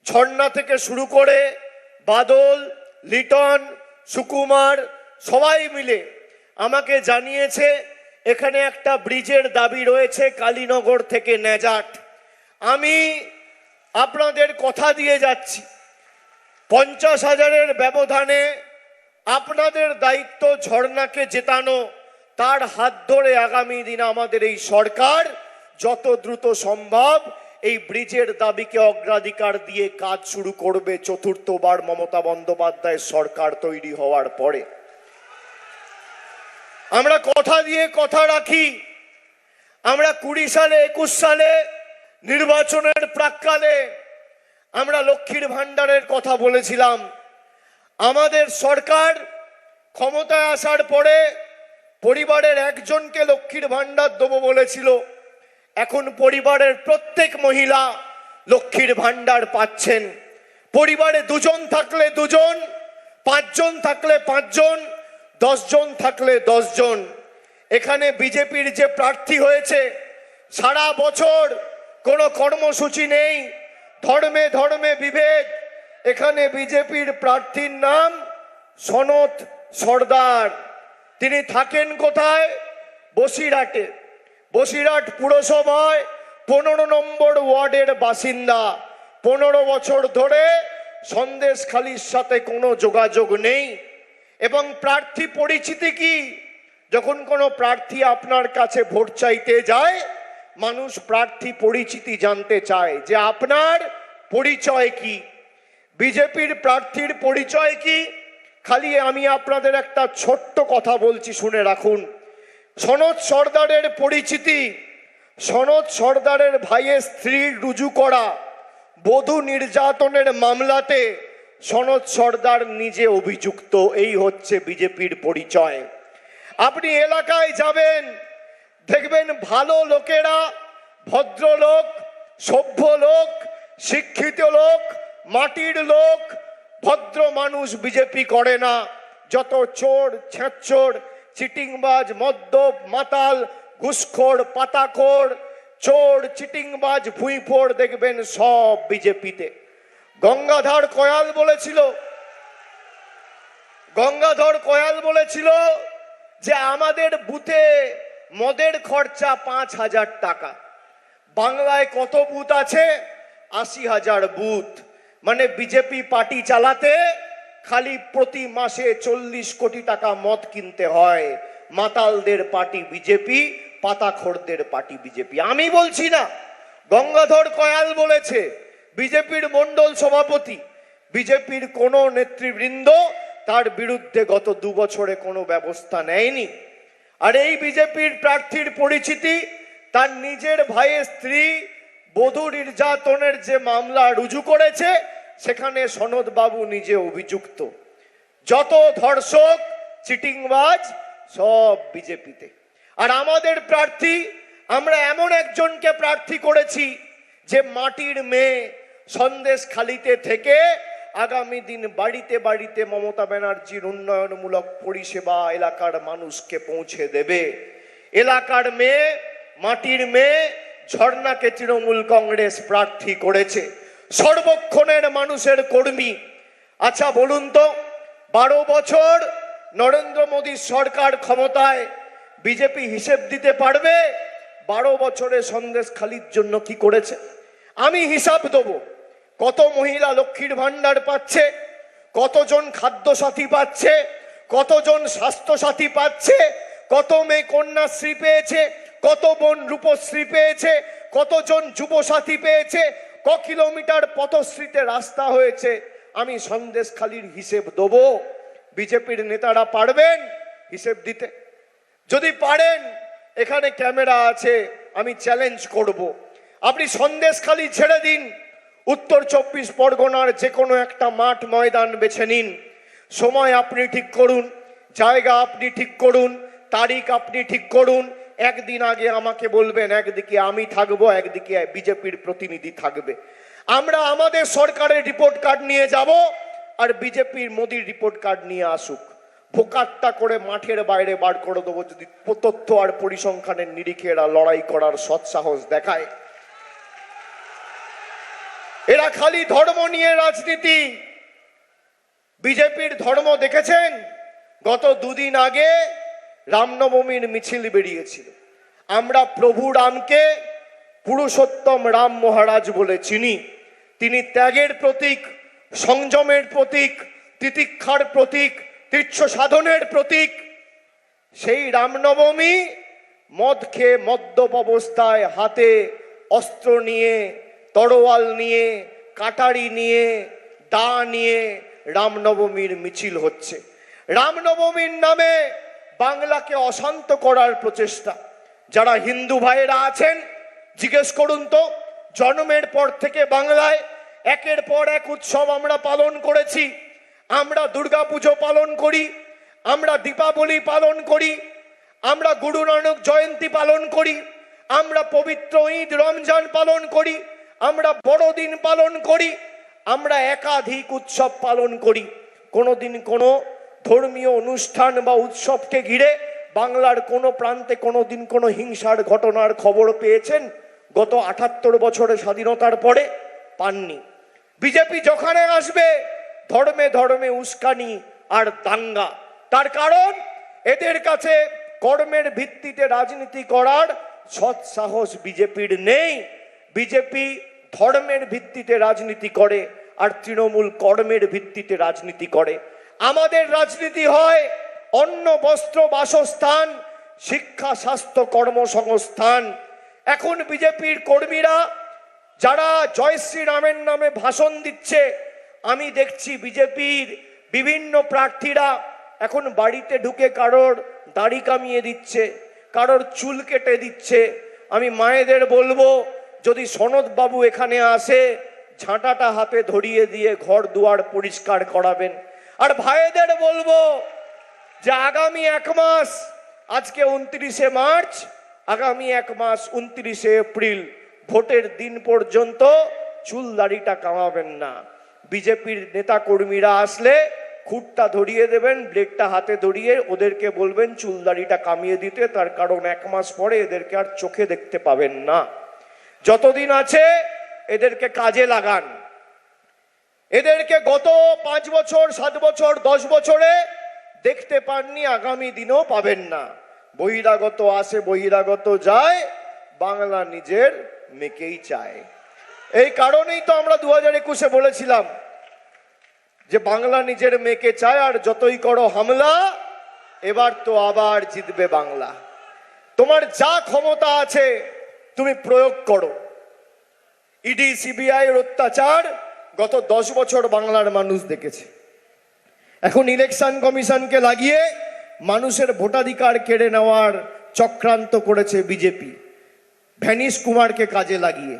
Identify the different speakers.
Speaker 1: ঝর্ণা থেকে শুরু করে বাদল, লিটন, সুকুমার সবাই মিলে আমাকে জানিয়েছে এখানে একটা ব্রিজের দাবি রয়েছে কালীনগর থেকে নেজাট। আমি আপনাদের কথা দিয়ে যাচ্ছি 50,000-এর ব্যবধানে আপনাদের দায়িত্ব ঝর্ণাকে জেতানো। তার হাত ধরে আগামী দিনে আমাদের এই সরকার যত দ্রুত সম্ভব এই ব্রিজের দাবিকে অগ্রাধিকার দিয়ে কাজ শুরু করবে চতুর্থবার মমতা বন্দ্যোপাধ্যায়ের সরকার তৈরি হওয়ার পরে। আমরা কথা দিয়ে কথা রাখি। আমরা 20 সালে 21 সালে নির্বাচনের প্রাক্কালে আমরা লক্ষ্মীর ভান্ডারের কথা বলেছিলাম। আমাদের সরকার ক্ষমতায় আসার পরে পরিবারের একজনকে লক্ষ্মীর ভান্ডার দেবো বলেছিল। এখন পরিবারের প্রত্যেক মহিলা লক্ষ্মীর ভান্ডার পাচ্ছেন। পরিবারে 2 জন থাকলে 2 জন, 5 জন থাকলে 5 জন, 10 জন থাকলে 10 জন। এখানে বিজেপির যে প্রার্থী হয়েছে সারা বছর কোনো কর্মসূচি নেই, ধর্মে ধর্মে বিভেদ। এখানে বিজেপির প্রার্থীর নাম সনত সর্দার। তিনি থাকেন কোথায়? বসিরহাটে। বসিরহাট পুরসভায় 15 নম্বর ওয়ার্ডের বাসিন্দা। 15 বছর ধরে সন্দেশখালির সাথে কোনো যোগাযোগ নেই। এবং প্রার্থী পরিচিতি কি? যখন কোনো প্রার্থী আপনার কাছে ভোট চাইতে যায়, মানুষ প্রার্থী পরিচিতি জানতে চায় যে আপনার পরিচয় কি। বিজেপির প্রার্থীর পরিচয় কি? খালি আমি আপনাদের একটা ছোট্ট কথা বলছি, শুনে রাখুন। সনত সর্দারের পরিচিতি, সনত সর্দারের ভাইয়ের স্ত্রীর রুজু করা বধূ নির্যাতনের মামলাতে সনত সর্দার নিজে অভিযুক্ত। এই হচ্ছে বিজেপির পরিচয়। আপনি এলাকায় যাবেন, দেখবেন ভালো লোকেরা, ভদ্রলোক, সভ্য লোক, শিক্ষিত লোক, মাটির লোক, ভদ্র মানুষ বিজেপি করে না। যত চোর, ছেঁচোর, চিটিংবাজ, মদ্যপ, মাতাল, ঘুষখোর, পাতাখোর, চোর, চিটিংবাজ, ভুঁইফোর দেখবেন সব বিজেপিতে। গঙ্গাধর কয়াল বলেছিল যে আমাদের বুথে মদের খরচা 5,000 টাকা। বাংলায় কত বুথ আছে? 80,000 বুথ। মানে বিজেপি পার্টি চালাতে খালি প্রতি মাসে 40 কোটি টাকা মদ কিনতে হয়। মাতালদের পার্টি বিজেপি, পাতাখোরদের পার্টি বিজেপি। আমি বলছি না, গঙ্গাধর কয়াল বলেছে, বিজেপির মন্ডল সভাপতি। বিজেপির কোনো নেতৃবৃন্দ তার বিরুদ্ধে গত 2 বছরে কোনো ব্যবস্থা নেয়নি। আর এই বিজেপির প্রার্থীর পরিচিতি, তার নিজের ভাইয়ের স্ত্রী বধূ নির্যাতনের যে মামলা রুজু করেছে সেখানে সনদ বাবু নিজে অভিযুক্ত। যত ধর্ষক, চিটিংবাজ সব বিজেপিতে। আর আমাদের প্রার্থী, আমরা এমন একজনকে প্রার্থী করেছি যে মাটির মেয়ে, সন্দেশখালিতে থেকে আগামী দিন বাড়িতে বাড়িতে মমতা ব্যানার্জির উন্নয়নমূলক পরিষেবা এলাকার মানুষকে পৌঁছে দেবে। এলাকার মেয়ে, মাটির মেয়ে ঝর্ণাকে তৃণমূল কংগ্রেস প্রার্থী করেছে, সর্বক্ষণের মানুষের কর্মী। আচ্ছা বলুন তো, 12 বছর নরেন্দ্র মোদীর সরকার ক্ষমতায়, বিজেপি হিসেব দিতে পারবে 12 বছরে সন্দেশখালির জন্য কি করেছে? আমি হিসাব দেবো। কত মহিলা লক্ষ্মীর ভান্ডার পাচ্ছে, কতজন খাদ্যসাথী পাচ্ছে, কতজন স্বাস্থ্যসাথী পাচ্ছে, কত মেয়ে কন্যাশ্রী পেয়েছে, কত বোন রূপশ্রী পেয়েছে, কতজন যুবসাথী পেয়েছে, ক কিলোমিটার পথশ্রীতে রাস্তা হয়েছে। আমি সন্দেশখালির হিসেব দেবো। বিজেপির নেতারা পারবেন হিসেব দিতে? যদি পারেন, এখানে ক্যামেরা আছে, আমি চ্যালেঞ্জ করব। আপনি সন্দেশখালি ছেড়ে দিন, উত্তর 24 পরগনার যে কোনো একটা মাঠ ময়দান বেছে নিন। সময় আপনি ঠিক করুন, জায়গা আপনি ঠিক করুন, তারিখ আপনি ঠিক করুন। একদিন আগে আমাকে বলবেন, একদিকে আমি থাকবো, একদিকে বিজেপির প্রতিনিধি থাকবে। আমরা আমাদের সরকারের রিপোর্ট কার্ড নিয়ে যাব, আর বিজেপির মোদির রিপোর্ট কার্ড নিয়ে আসুক। ভোকাট্টা করে মাঠের বাইরে বার করে দেবো যদি তথ্য আর পরিসংখ্যানের নিরিখে এরা লড়াই করার সৎসাহস দেখায়। এরা খালি ধর্ম নিয়ে রাজনীতি। বিজেপির ধর্ম দেখেছেন? গত দুদিন আগে রামনবমীর মিছিল বেরিয়েছিল। আমরা প্রভু রামকে পুরুষোত্তম রাম মহারাজ বলে চিনি। তিনি ত্যাগের প্রতীক, সংযমের প্রতীক, তিতিক্ষার প্রতীক, তীর্থ সাধনের প্রতীক। সেই রামনবমী মদ খেয়ে মদ্যপ অবস্থায় হাতে অস্ত্র নিয়ে, তরোয়াল নিয়ে, কাটারি নিয়ে, দা নিয়ে রামনবমীর মিছিল হচ্ছে। রামনবমীর নামে বাংলাকে অশান্ত করার প্রচেষ্টা। যারা হিন্দু ভাইয়েরা আছেন জিজ্ঞেস করুন তো, জন্মের পর থেকে বাংলায় একের পর এক উৎসব আমরা পালন করেছি। আমরা দুর্গাপুজো পালন করি, আমরা দীপাবলি পালন করি, আমরা গুরু নানক জয়ন্তী পালন করি, আমরা পবিত্র ঈদ রমজান পালন করি, আমরা বড়দিন পালন করি, আমরা একাধিক উৎসব পালন করি। কোনোদিন কোনো ধর্মীয় অনুষ্ঠান বা উৎসবকে ঘিরে বাংলার কোনো প্রান্তে কোনোদিন কোনো হিংসার ঘটনার খবর পেয়েছেন? গত ৭৮ বছরের স্বাধীনতার পরে পাননি। বিজেপি যখানে আসবে ধর্মে ধর্মে উস্কানি আর দাঙ্গা। তার কারণ এদের কাছে কর্মের ভিত্তিতে রাজনীতি করার সৎ সাহস বিজেপির নেই। বিজেপি ধর্মের ভিত্তিতে রাজনীতি করে আর তৃণমূল কর্মের ভিত্তিতে রাজনীতি করে। আমাদের রাজনীতি হয় অন্ন বস্ত্র বাসস্থান, শিক্ষা স্বাস্থ্য কর্মসংস্থান। এখন বিজেপির কর্মীরা যারা জয় শ্রীরামের নামে ভাষণ দিচ্ছে, আমি দেখছি বিজেপির বিভিন্ন প্রার্থীরা এখন বাড়িতে ঢুকে কারোর দাড়ি কামিয়ে দিচ্ছে, কারোর চুল কেটে দিচ্ছে। আমি মায়েদের বলবো, যদি সনদ বাবু এখানে আসে ঝাঁটাটা হাতে ধরিয়ে দিয়ে ঘর দুয়ার পরিষ্কার করাবেন। আর ভাইদের বলবো যে আগামী 1 মাস, আজকে 29শে মার্চ, আগামী 1 মাস 29শে এপ্রিল ভোটের দিন পর্যন্ত চুল দাড়িটা কামাবেন না। বিজেপির নেতা কর্মীরা আসলে খুঁটটা ধরিয়ে দেবেন, ব্লেডটা হাতে ধরিয়ে ওদেরকে বলবেন চুল দাড়িটা কামিয়ে দিতে। তার কারণ 1 মাস পরে এদেরকে আর চোখে দেখতে পাবেন না। যতদিন আছে এদেরকে কাজে লাগান। এদেরকে গত 5 বছর, 7 বছর, 10 বছরে দেখতে পাননি, আগামী দিনেও পাবেন না। বহিরাগত আসে, বহিরাগত যায়, বাংলা নিজের মেয়েকেই চায়। এই কারণেই তো আমরা 2021-এ বলেছিলাম যে বাংলা নিজের মেয়েকে চায়, আর যতই করো হামলা এবার তো আবার জিতবে বাংলা। তোমার যা ক্ষমতা আছে তুমি প্রয়োগ করো। ইডি সিবিআই এর অত্যাচার গত 10 বছর বাংলার মানুষ দেখেছে। এখন ইলেকশন কমিশনকে লাগিয়ে মানুষের ভোটাধিকার কেড়ে নেওয়ার চক্রান্ত করেছে বিজেপি, ভ্যানিশ কুমারকে কাজে লাগিয়ে।